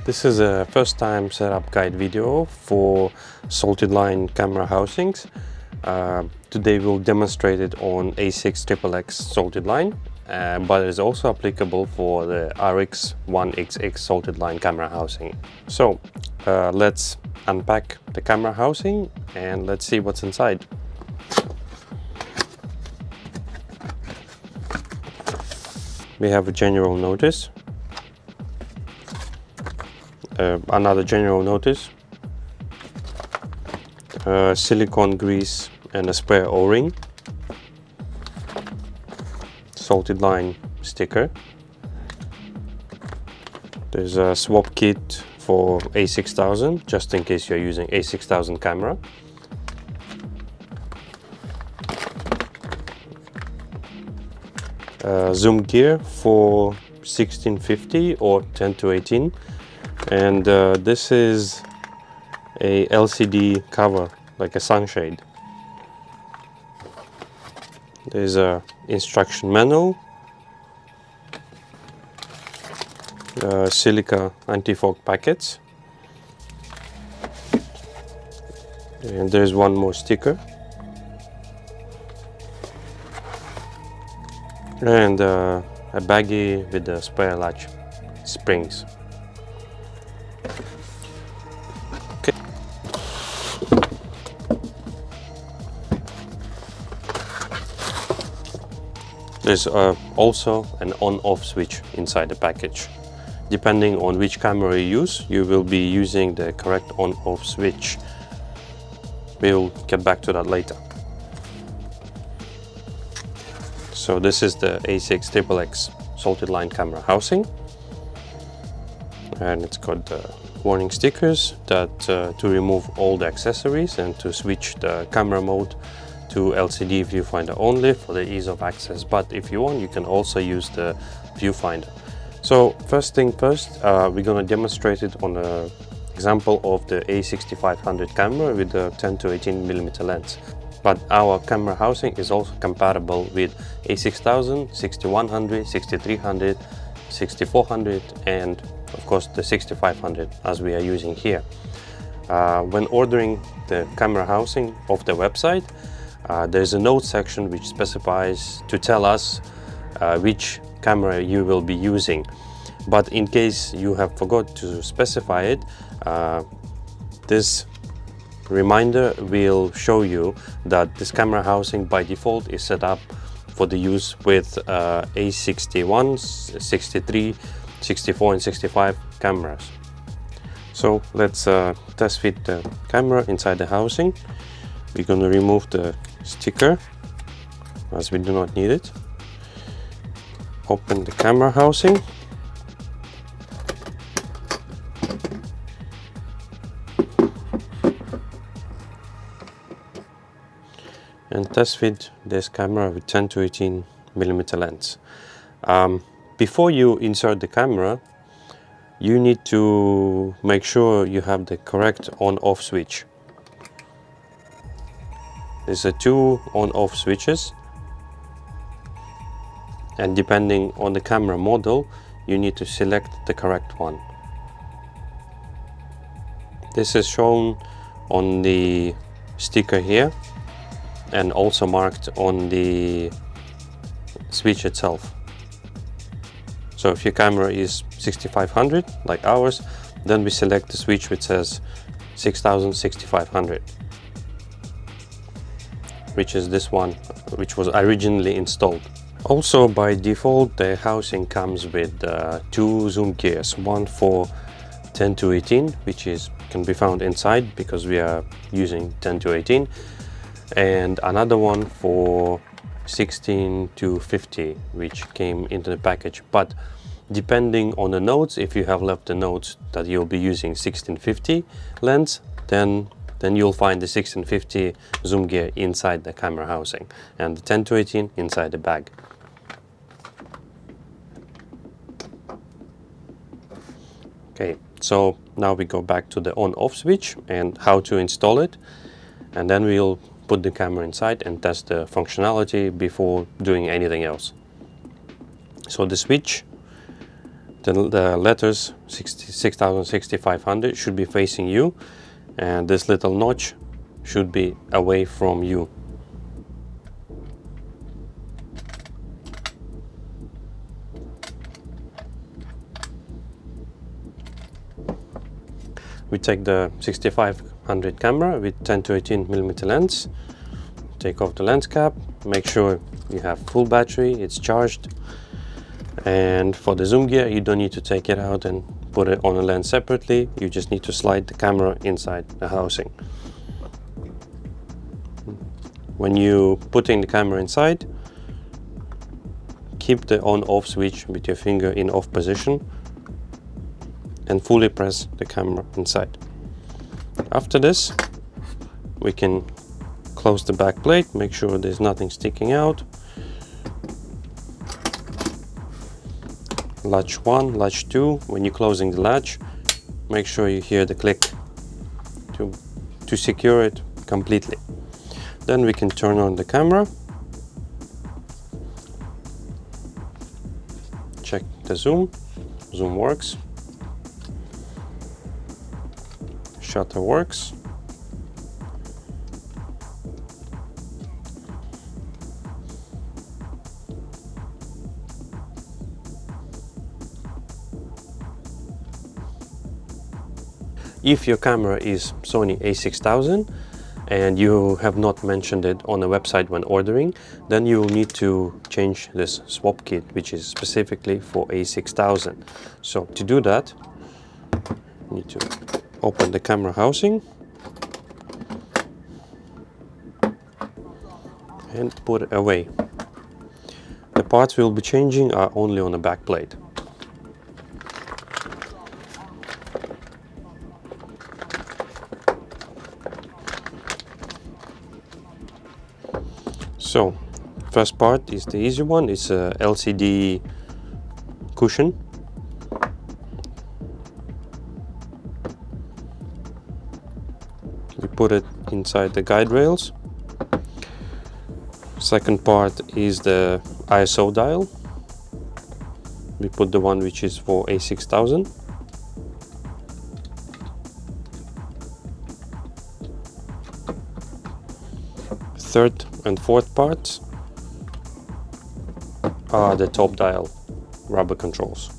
This is a first time setup guide video for solid line camera housings. Today we'll demonstrate it on A6 XXX solid line, but it is also applicable for the RX 1XX solid line camera housing. So let's unpack the camera housing and let's see what's inside. We have a general notice. Another general notice, silicone grease and a spare O-ring, solid line sticker. There's a swap kit for A6000, just in case you're using A6000 camera. Zoom gear for 1650 or 10-18. And this is a LCD cover, like a sunshade. There's a instruction manual, silica anti-fog packets, and there's one more sticker, and a baggie with the spare latch springs. There's also an on-off switch inside the package. Depending on which camera you use, you will be using the correct on-off switch. We'll get back to that later. So this is the A6 XXX solid line camera housing, and it's got the warning stickers that to remove all the accessories and to switch the camera mode to LCD viewfinder only for the ease of access, but if you want you can also use the viewfinder. So first thing first, we're going to demonstrate it on an example of the A6500 camera with the 10-18mm lens, but our camera housing is also compatible with A6000, 6100, 6300, 6400 and of course the 6500 as we are using here. When ordering the camera housing off the website, there's a note section which specifies to tell us which camera you will be using, but in case you have forgot to specify it, this reminder will show you that this camera housing by default is set up for the use with A61, 63, 64 and 65 cameras. So let's test fit the camera inside the housing. We're going to remove the sticker as we do not need it. Open the camera housing. And test fit this camera with 10-18mm lens. Before you insert the camera, you need to make sure you have the correct on-off switch. There's two on-off switches, and depending on the camera model, you need to select the correct one. This is shown on the sticker here and also marked on the switch itself. So if your camera is 6500 like ours, then we select the switch which says 6000, 6500. Which is this one, which was originally installed. Also by default the housing comes with two zoom gears, one for 10-18, which can be found inside because we are using 10-18, and another one for 16-50, which came into the package. But depending on the notes, if you have left the notes that you'll be using 1650 lens, then you'll find the 1650 zoom gear inside the camera housing and the 10-18 inside the bag. Okay, so now we go back to the on-off switch and how to install it, and then we'll put the camera inside and test the functionality before doing anything else. So the switch the letters 6000, 6500 should be facing you, and this little notch should be away from you. We take the 6500 camera with 10 to 18 millimeter lens, take off the lens cap, make sure you have full battery, it's charged. And for the zoom gear, you don't need to take it out and put it on a lens separately, you just need to slide the camera inside the housing. When you putting the camera inside, keep the on-off switch with your finger in off position and fully press the camera inside. After this, we can close the back plate, make sure there's nothing sticking out. Latch 1, latch 2, when you're closing the latch, make sure you hear the click to secure it completely. Then we can turn on the camera, check the zoom works. Shutter works. If your camera is Sony a6000 and you have not mentioned it on the website when ordering, then you will need to change this swap kit, which is specifically for a6000. So to do that, you need to open the camera housing and put it away. The parts we'll be changing are only on the back plate. So, first part is the easy one, it's a LCD cushion. We put it inside the guide rails. Second part is the ISO dial. We put the one which is for a6000. Third and fourth parts are the top dial rubber controls.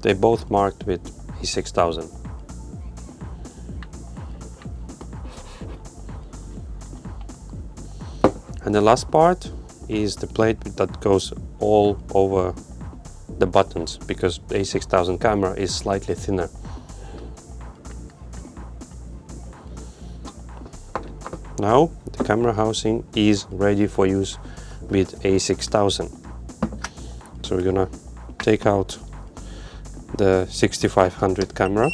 They both marked with a6000. And the last part is the plate that goes all over the buttons, because the a6000 camera is slightly thinner. Now the camera housing is ready for use with a6000. So we're gonna take out the 6500 camera.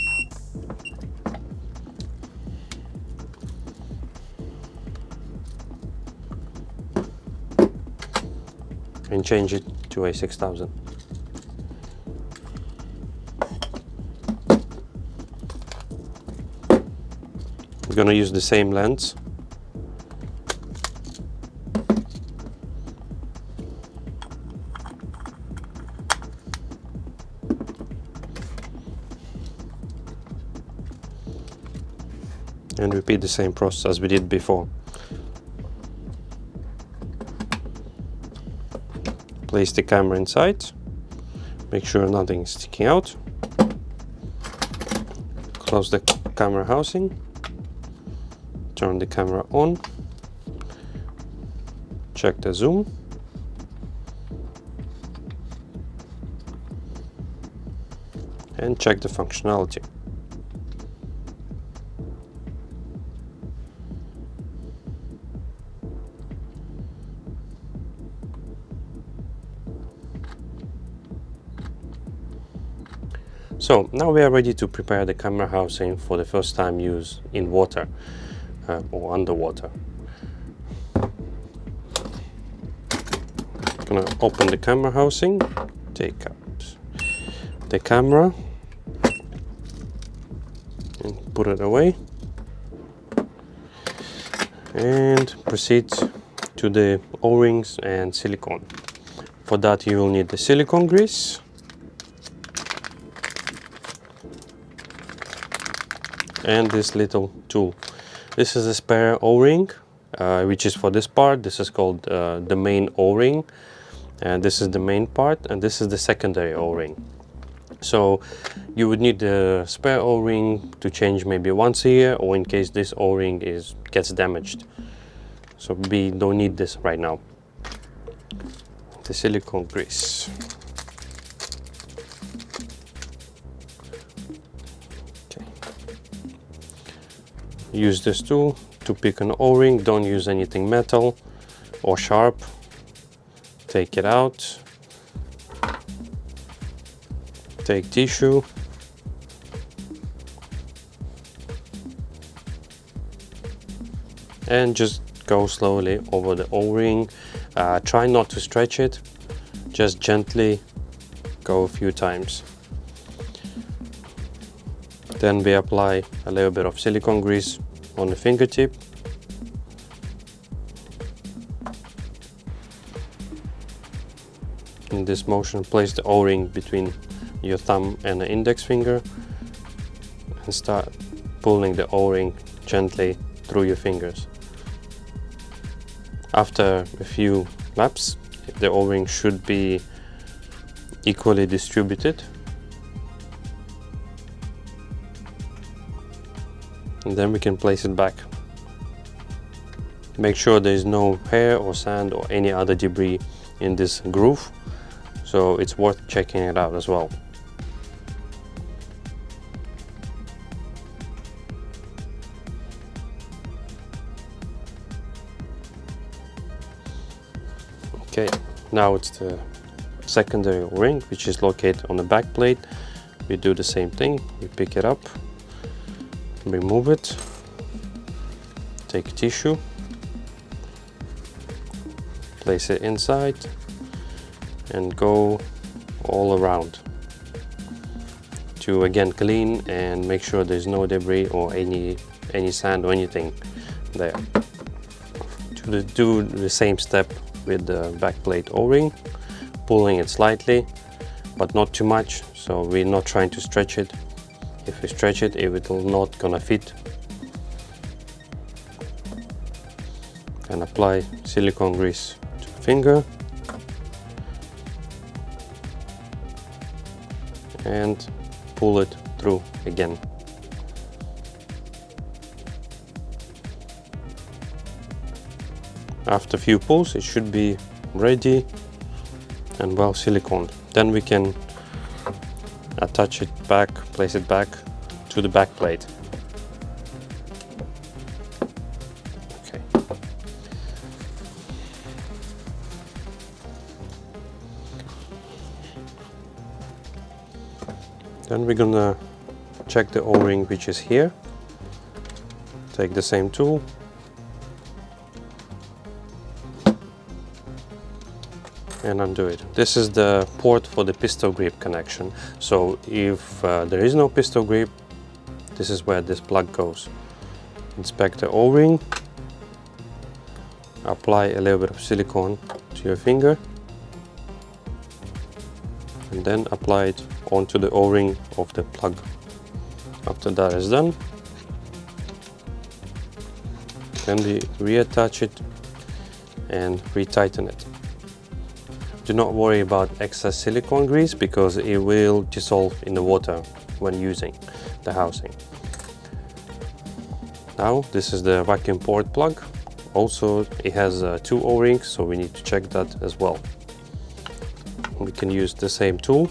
And change it to a6000. We're gonna use the same lens. And repeat the same process as we did before. Place the camera inside, make sure nothing is sticking out. Close the camera housing, turn the camera on, check the zoom, and check the functionality. So now we are ready to prepare the camera housing for the first time use in water or underwater. Gonna open the camera housing, take out the camera and put it away. and proceed to the O-rings and silicone. For that you will need the silicone grease, and this little tool. This is a spare O-ring, which is for this part. This is called the main O-ring, and this is the main part, and this is the secondary O-ring. So you would need the spare O-ring to change maybe once a year, or in case this O-ring gets damaged. So we don't need this right now. The silicone grease. Okay. Use this tool to pick an O-ring. Don't use anything metal or sharp. Take it out. Take tissue. And just go slowly over the O-ring. Try not to stretch it. Just gently go a few times. Then we apply a little bit of silicone grease on the fingertip. In this motion, place the O-ring between your thumb and the index finger and start pulling the O-ring gently through your fingers. After a few laps, the O-ring should be equally distributed. And then we can place it back. Make sure there is no hair or sand or any other debris in this groove, so it's worth checking it out as well. Okay, now it's the secondary O-ring, which is located on the back plate. We do the same thing. We pick it up, remove it, take tissue, place it inside, and go all around to again clean and make sure there's no debris or any sand or anything there. To do the same step with the back plate O-ring, pulling it slightly but not too much, so we're not trying to stretch it. If we stretch it, it will not gonna fit. And apply silicone grease to the finger and pull it through again. After a few pulls, it should be ready and well siliconed. Then we can attach it back, place it back to the back plate. Okay. Then we're gonna check the O-ring which is here. Take the same tool. And undo it. This is the port for the pistol grip connection. So if there is no pistol grip, this is where this plug goes. Inspect the O-ring. Apply a little bit of silicone to your finger. And then apply it onto the O-ring of the plug. After that is done, then we reattach it and retighten it. Do not worry about excess silicone grease because it will dissolve in the water when using the housing. Now this is the vacuum port plug. Also it has 2 O-rings, so we need to check that as well. We can use the same tool.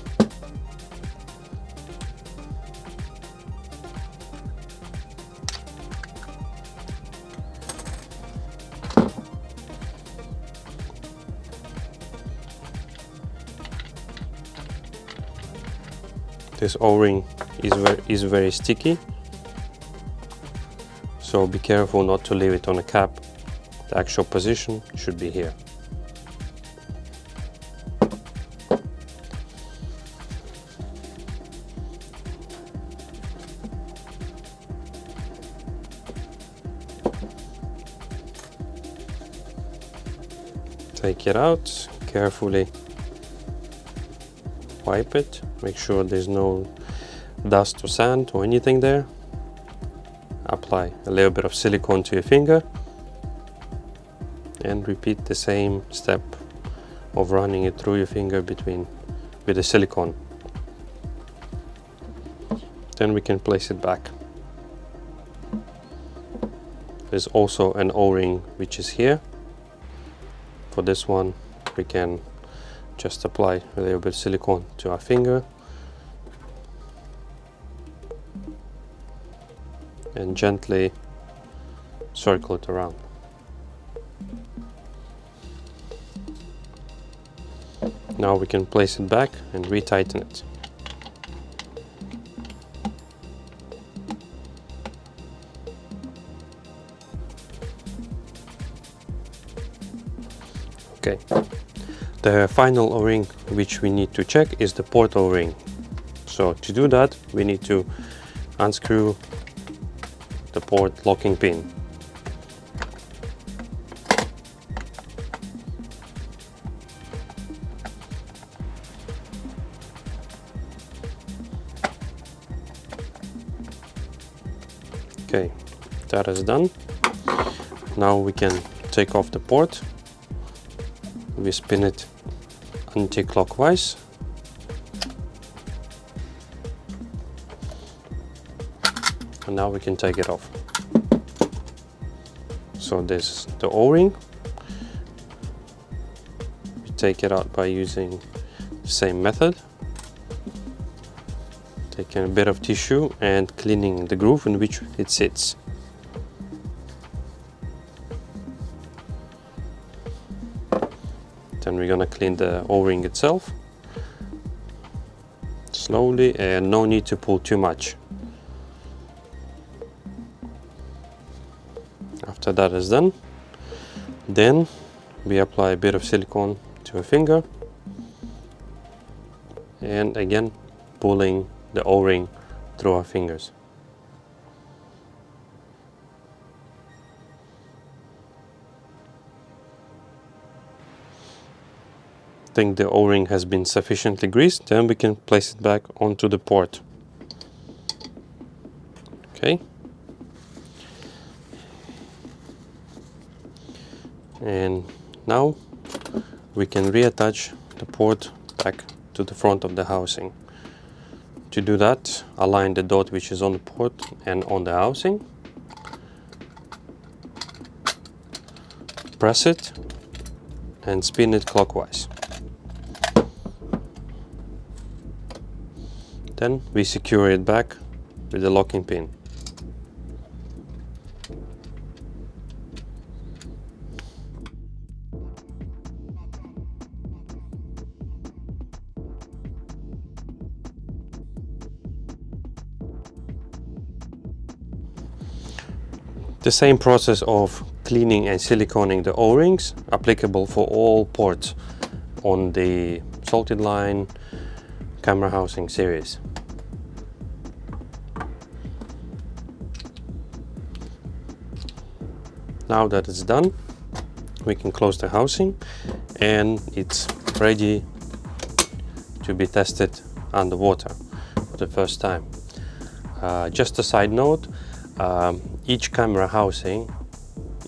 This O-ring is very sticky, so be careful not to leave it on a cap. The actual position should be here. Take it out, carefully wipe it, make sure there's no dust or sand or anything there. Apply a little bit of silicone to your finger and repeat the same step of running it through your finger with the silicone. Then we can place it back. There's also an O-ring which is here. For this one we can just apply a little bit of silicone to our finger and gently circle it around. Now we can place it back and retighten it. Okay. The final O-ring which we need to check is the port O-ring. So to do that we need to unscrew the port locking pin. Okay, that is done. Now we can take off the port. We spin it anti-clockwise. And now we can take it off. So this is the O-ring. We take it out by using the same method. Taking a bit of tissue and cleaning the groove in which it sits. Then we're gonna clean the O-ring itself. Slowly, and no need to pull too much. After that is done, then we apply a bit of silicone to a finger and again pulling the O-ring through our fingers. Think the O-ring has been sufficiently greased, then we can place it back onto the port. Okay. And now we can reattach the port back to the front of the housing. To do that, align the dot which is on the port and on the housing. Press it and spin it clockwise. Then we secure it back with the locking pin. The same process of cleaning and siliconing the O-rings applicable for all ports on the Salted Line camera housing series. Now that it's done, we can close the housing and it's ready to be tested underwater for the first time. Just a side note, each camera housing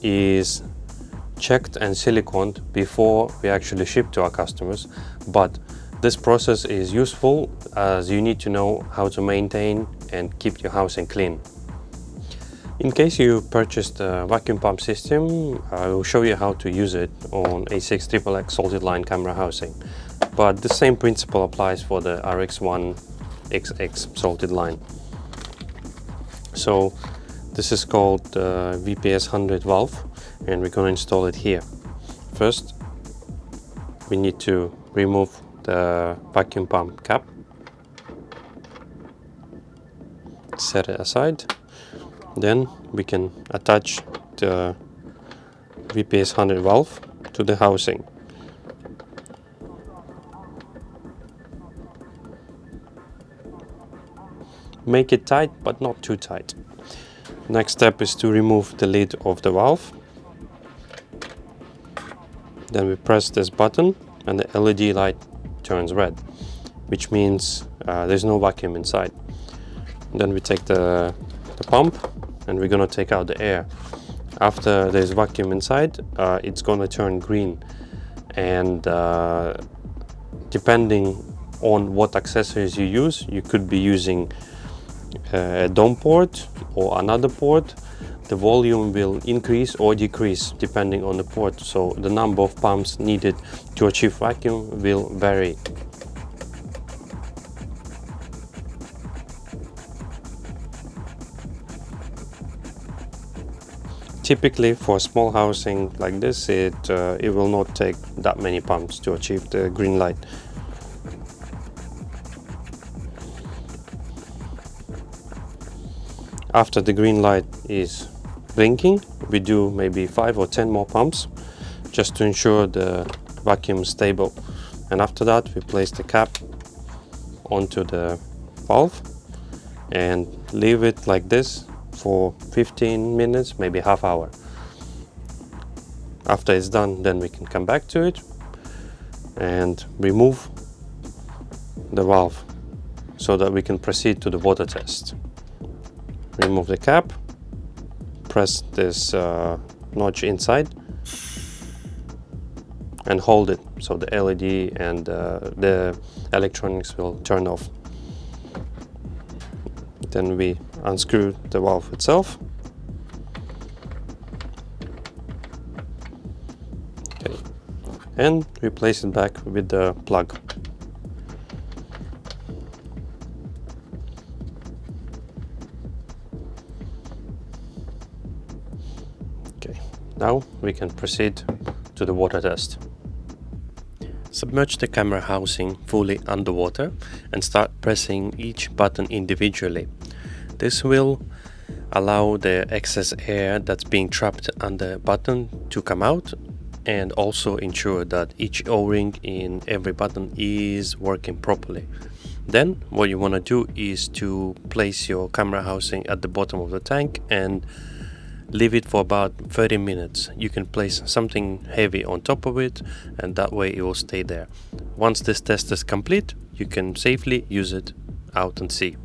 is checked and siliconed before we actually ship to our customers, but this process is useful as you need to know how to maintain and keep your housing clean. In case you purchased a vacuum pump system, I will show you how to use it on A6XXX Salted Line camera housing. But the same principle applies for the RX1 XX Salted Line. So this is called the VPS 100 valve and we're going to install it here. First, we need to remove the vacuum pump cap. Set it aside. Then we can attach the VPS 100 valve to the housing. Make it tight, but not too tight. Next step is to remove the lid of the valve. Then we press this button and the LED light turns red, which means there's no vacuum inside. Then we take the pump and we're gonna take out the air. After there's vacuum inside, it's gonna turn green, and depending on what accessories you use, you could be using a DOM port or another port. The volume will increase or decrease depending on the port, so the number of pumps needed to achieve vacuum will vary. Typically for small housing like this, it will not take that many pumps to achieve the green light. After the green light is blinking, we do maybe 5 or 10 more pumps just to ensure the vacuum is stable. And after that we place the cap onto the valve and leave it like this for 15 minutes, maybe half hour. After it's done, then we can come back to it and remove the valve so that we can proceed to the water test. Remove the cap, press this notch inside and hold it so the LED and the electronics will turn off. Then we unscrew the valve itself. Okay. And replace it back with the plug. Okay, now we can proceed to the water test. Submerge the camera housing fully underwater and start pressing each button individually. This will allow the excess air that's being trapped under the button to come out, and also ensure that each O-ring in every button is working properly. Then what you want to do is to place your camera housing at the bottom of the tank and leave it for about 30 minutes. You can place something heavy on top of it, and that way it will stay there. Once this test is complete, you can safely use it out at sea.